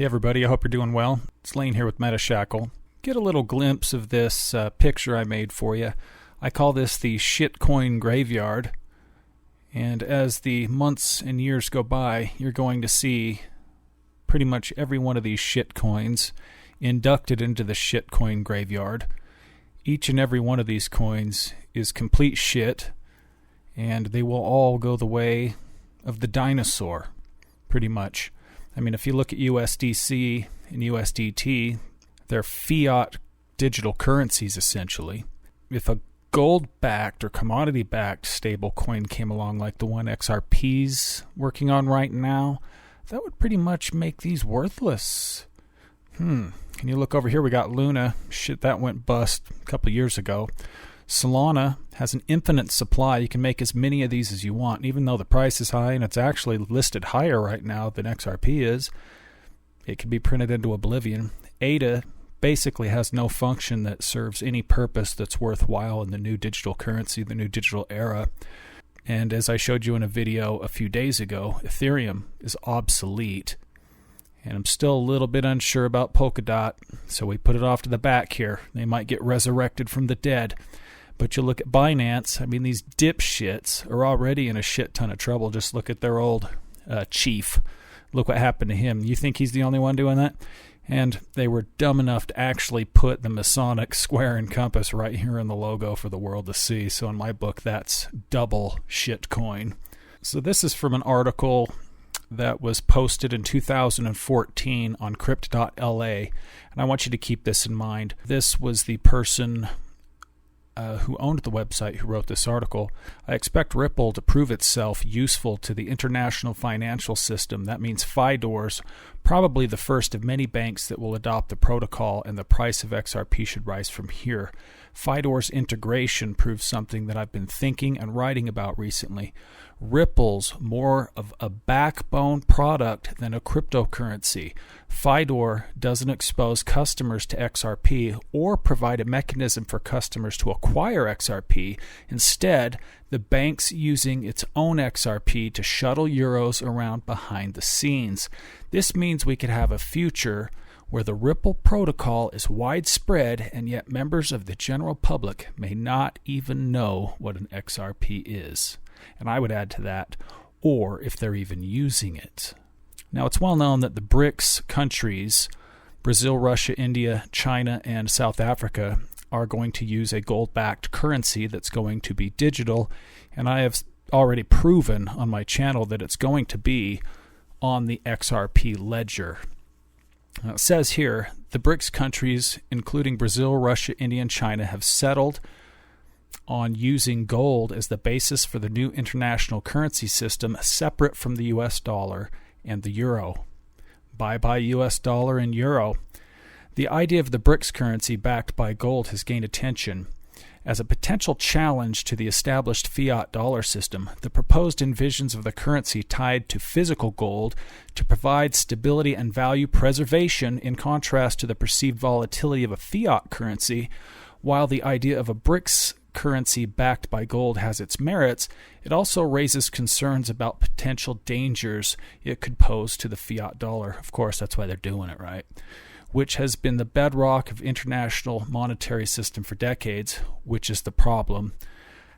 Hey everybody, I hope you're doing well. It's Lane here with MetaShackle. Get a little glimpse of this picture I made for you. I call this the shitcoin graveyard. And as the months and years go by, you're going to see pretty much every one of these shitcoins inducted into the shitcoin graveyard. Each and every one of these coins is complete shit, and they will all go the way of the dinosaur, pretty much. I mean, if you look at USDC and USDT, they're fiat digital currencies, essentially. If a gold-backed or commodity-backed stable coin came along like the one XRP's working on right now, that would pretty much make these worthless. Can you look over here? We got Luna. Shit, that went bust a couple years ago. Solana has an infinite supply. You can make as many of these as you want, even though the price is high, and it's actually listed higher right now than XRP is. It can be printed into oblivion. ADA basically has no function that serves any purpose that's worthwhile in the new digital currency, the new digital era. And as I showed you in a video a few days ago, Ethereum is obsolete. And I'm still a little bit unsure about Polkadot, so we put it off to the back here. They might get resurrected from the dead. But you look at Binance, I mean, these dipshits are already in a shit ton of trouble. Just look at their old chief. Look what happened to him. You think he's the only one doing that? And they were dumb enough to actually put the Masonic square and compass right here in the logo for the world to see. So in my book, that's double shitcoin. So this is from an article that was posted in 2014 on crypt.la. And I want you to keep this in mind. This was the person who owned the website who wrote this article. I expect Ripple to prove itself useful to the international financial system. That means FIDOR's probably the first of many banks that will adopt the protocol, and the price of XRP should rise from here. FIDOR's integration proves something that I've been thinking and writing about recently. Ripple's more of a backbone product than a cryptocurrency. FIDOR doesn't expose customers to XRP or provide a mechanism for customers to acquire XRP. Instead, the bank's using its own XRP to shuttle euros around behind the scenes. This means we could have a future where the Ripple protocol is widespread, and yet members of the general public may not even know what an XRP is. And I would add to that, or if they're even using it. Now, it's well known that the BRICS countries, Brazil, Russia, India, China, and South Africa, are going to use a gold-backed currency that's going to be digital, and I have already proven on my channel that it's going to be on the XRP ledger. Now, it says here, the BRICS countries, including Brazil, Russia, India, and China, have settled on using gold as the basis for the new international currency system, separate from the US dollar and the euro. Bye-bye US dollar and euro. The idea of the BRICS currency backed by gold has gained attention. As a potential challenge to the established fiat dollar system, the proposed envisions of the currency tied to physical gold to provide stability and value preservation in contrast to the perceived volatility of a fiat currency. While the idea of a BRICS currency backed by gold has its merits, it also raises concerns about potential dangers it could pose to the fiat dollar. Of course, that's why they're doing it, right? Which has been the bedrock of international monetary system for decades, which is the problem.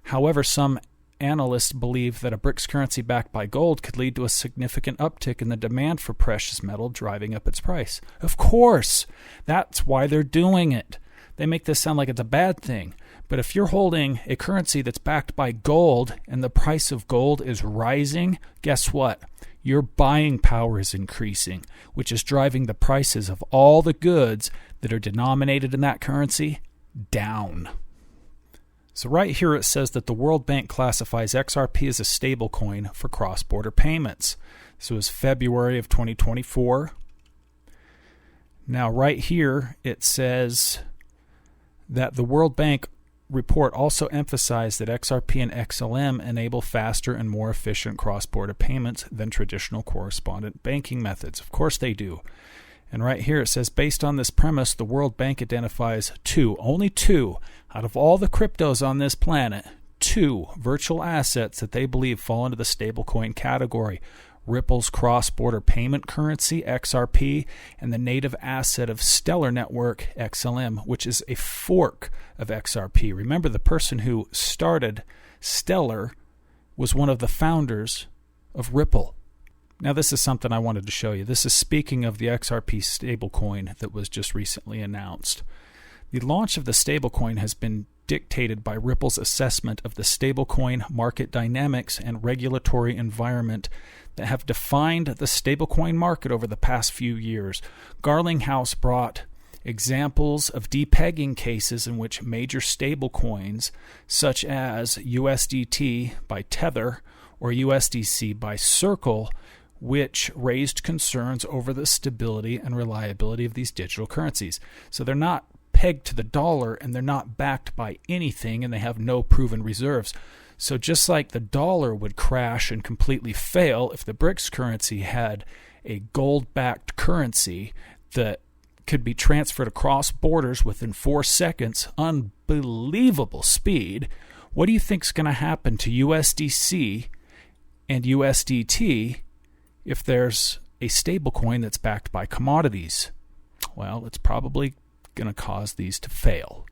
However, some analysts believe that a BRICS currency backed by gold could lead to a significant uptick in the demand for precious metal, driving up its price. Of course, that's why they're doing it. They make this sound like it's a bad thing. But if you're holding a currency that's backed by gold and the price of gold is rising, guess what? Your buying power is increasing, which is driving the prices of all the goods that are denominated in that currency down. So right here it says that the World Bank classifies XRP as a stablecoin for cross-border payments. This was February of 2024. Now right here it says that the World Bank report also emphasized that XRP and XLM enable faster and more efficient cross-border payments than traditional correspondent banking methods. Of course they do. And right here it says, based on this premise, the World Bank identifies only two, out of all the cryptos on this planet, two virtual assets that they believe fall into the stablecoin category. Ripple's cross-border payment currency, XRP, and the native asset of Stellar Network, XLM, which is a fork of XRP. Remember, the person who started Stellar was one of the founders of Ripple. Now, this is something I wanted to show you. This is speaking of the XRP stablecoin that was just recently announced. The launch of the stablecoin has been dictated by Ripple's assessment of the stablecoin market dynamics and regulatory environment that have defined the stablecoin market over the past few years. Garlinghouse brought examples of depegging cases in which major stablecoins, such as USDT by Tether or USDC by Circle, which raised concerns over the stability and reliability of these digital currencies. So they're not pegged to the dollar, and they're not backed by anything, and they have no proven reserves. So just like the dollar would crash and completely fail if the BRICS currency had a gold-backed currency that could be transferred across borders within 4 seconds, unbelievable speed, what do you think is going to happen to USDC and USDT if there's a stablecoin that's backed by commodities? Well, it's probably going to cause these to fail.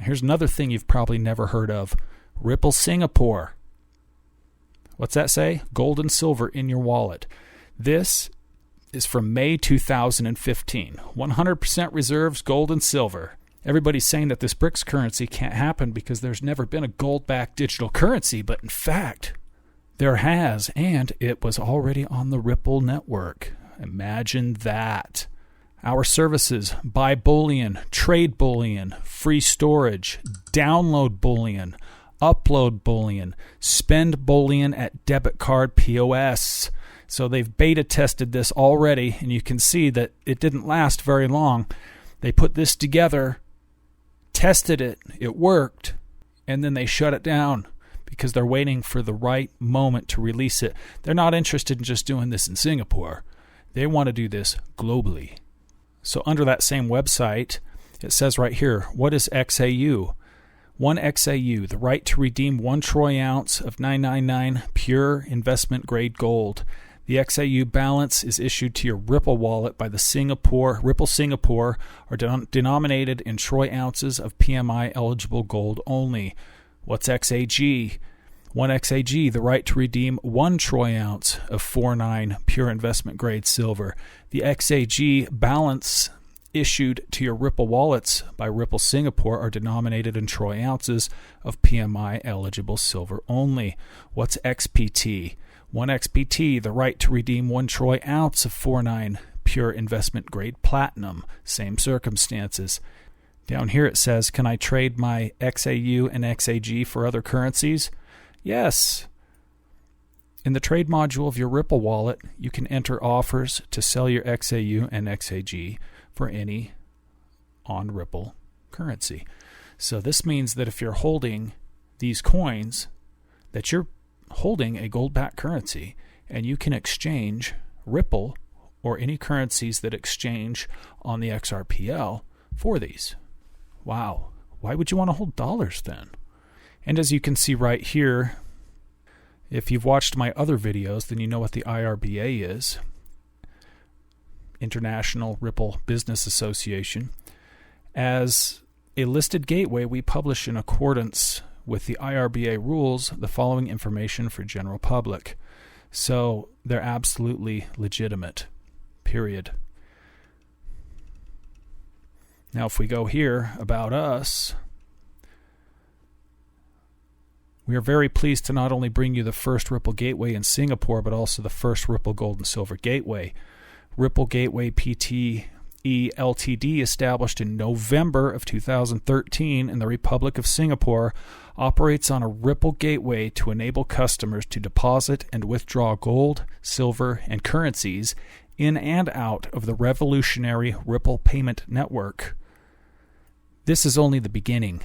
Here's another thing you've probably never heard of. Ripple Singapore. What's that say? Gold and silver in your wallet. This is from May 2015. 100% reserves, gold and silver. Everybody's saying that this BRICS currency can't happen because there's never been a gold-backed digital currency, but in fact, there has, and it was already on the Ripple network. Imagine that. Our services: buy bullion, trade bullion, free storage, download bullion, upload bullion, spend bullion at debit card POS. So they've beta tested this already, and you can see that it didn't last very long. They put this together, tested it, it worked, and then they shut it down because they're waiting for the right moment to release it. They're not interested in just doing this in Singapore. They want to do this globally. So under that same website, it says right here, what is XAU? 1 XAU, the right to redeem 1 troy ounce of 999 pure investment grade gold. The XAU balance is issued to your Ripple wallet by the Ripple Singapore, are denominated in troy ounces of PMI eligible gold only. What's XAG? 1 XAG, the right to redeem 1 troy ounce of 49 pure investment grade silver. The XAG balance issued to your Ripple wallets by Ripple Singapore are denominated in troy ounces of PMI eligible silver only. What's XPT? 1 XPT, the right to redeem 1 troy ounce of 49 pure investment grade platinum. Same circumstances. Down here it says, can I trade my XAU and XAG for other currencies? Yes. In the trade module of your Ripple wallet, you can enter offers to sell your XAU and XAG for any on Ripple currency. So this means that if you're holding these coins, that you're holding a gold-backed currency, and you can exchange Ripple or any currencies that exchange on the XRPL for these. Wow. Why would you want to hold dollars then? And as you can see right here, if you've watched my other videos, then you know what the IRBA is. International Ripple Business Association. As a listed gateway, we publish in accordance with the IRBA rules the following information for general public. So they're absolutely legitimate, period. Now if we go here, about us, we are very pleased to not only bring you the first Ripple Gateway in Singapore, but also the first Ripple Gold and Silver Gateway. Ripple Gateway Pte. Ltd., established in November of 2013 in the Republic of Singapore, operates on a Ripple Gateway to enable customers to deposit and withdraw gold, silver, and currencies in and out of the revolutionary Ripple payment network. This is only the beginning.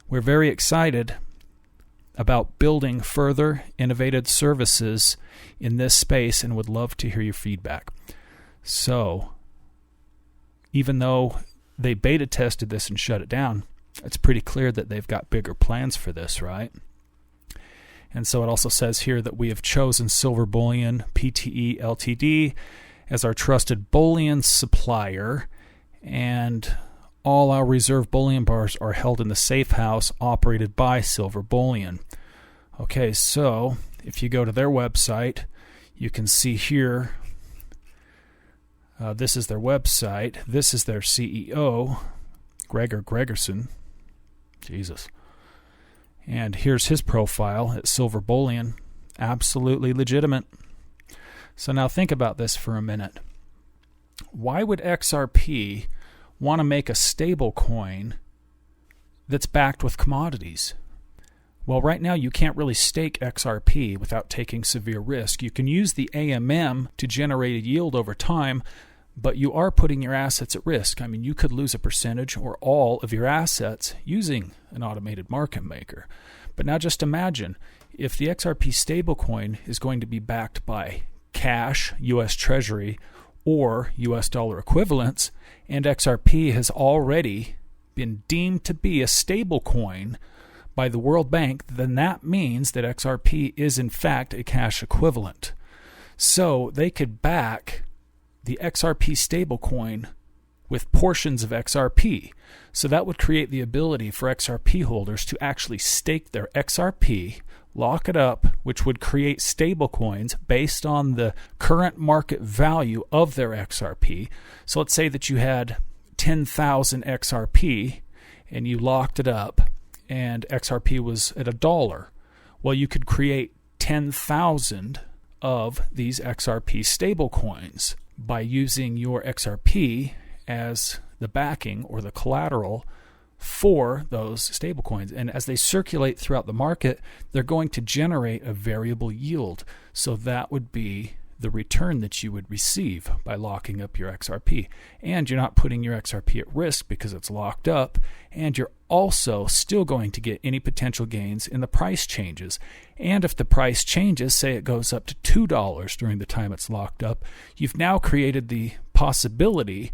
We're very excited about building further innovative services in this space and would love to hear your feedback. So, even though they beta tested this and shut it down, it's pretty clear that they've got bigger plans for this, right? And so it also says here that we have chosen Silver Bullion Pte Ltd as our trusted bullion supplier, and all our reserve bullion bars are held in the safe house operated by Silver Bullion. Okay, so if you go to their website, you can see here, this is their website. This is their CEO, Gregor Gregerson. Jesus. And here's his profile at Silver Bullion. Absolutely legitimate. So now think about this for a minute. Why would XRP want to make a stable coin that's backed with commodities? Well, right now you can't really stake XRP without taking severe risk. You can use the AMM to generate a yield over time, but you are putting your assets at risk. I mean, you could lose a percentage or all of your assets using an automated market maker. But now just imagine if the XRP stablecoin is going to be backed by cash, U.S. Treasury, or U.S. dollar equivalents, and XRP has already been deemed to be a stablecoin by the World Bank, then that means that XRP is in fact a cash equivalent. So they could back the XRP stablecoin with portions of XRP. So that would create the ability for XRP holders to actually stake their XRP, lock it up, which would create stablecoins based on the current market value of their XRP. So let's say that you had 10,000 XRP and you locked it up and XRP was at $1. Well, you could create 10,000 of these XRP stablecoins by using your XRP as the backing or the collateral for those stablecoins. And as they circulate throughout the market, they're going to generate a variable yield. So that would be the return that you would receive by locking up your XRP. And you're not putting your XRP at risk because it's locked up, and you're also still going to get any potential gains in the price changes. And if the price changes, say it goes up to $2 during the time it's locked up, you've now created the possibility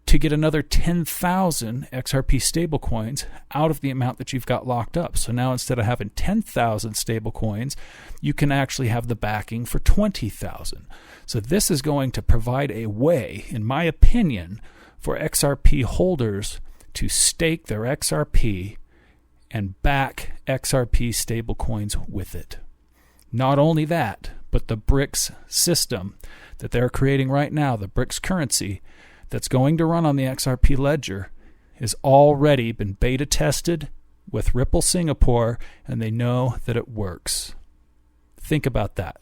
to get another 10,000 XRP stablecoins out of the amount that you've got locked up. So now instead of having 10,000 stablecoins, you can actually have the backing for 20,000. So this is going to provide a way, in my opinion, for XRP holders to stake their XRP and back XRP stablecoins with it. Not only that, but the BRICS system that they're creating right now, the BRICS currency, that's going to run on the XRP ledger has already been beta tested with Ripple Singapore, and they know that it works. Think about that.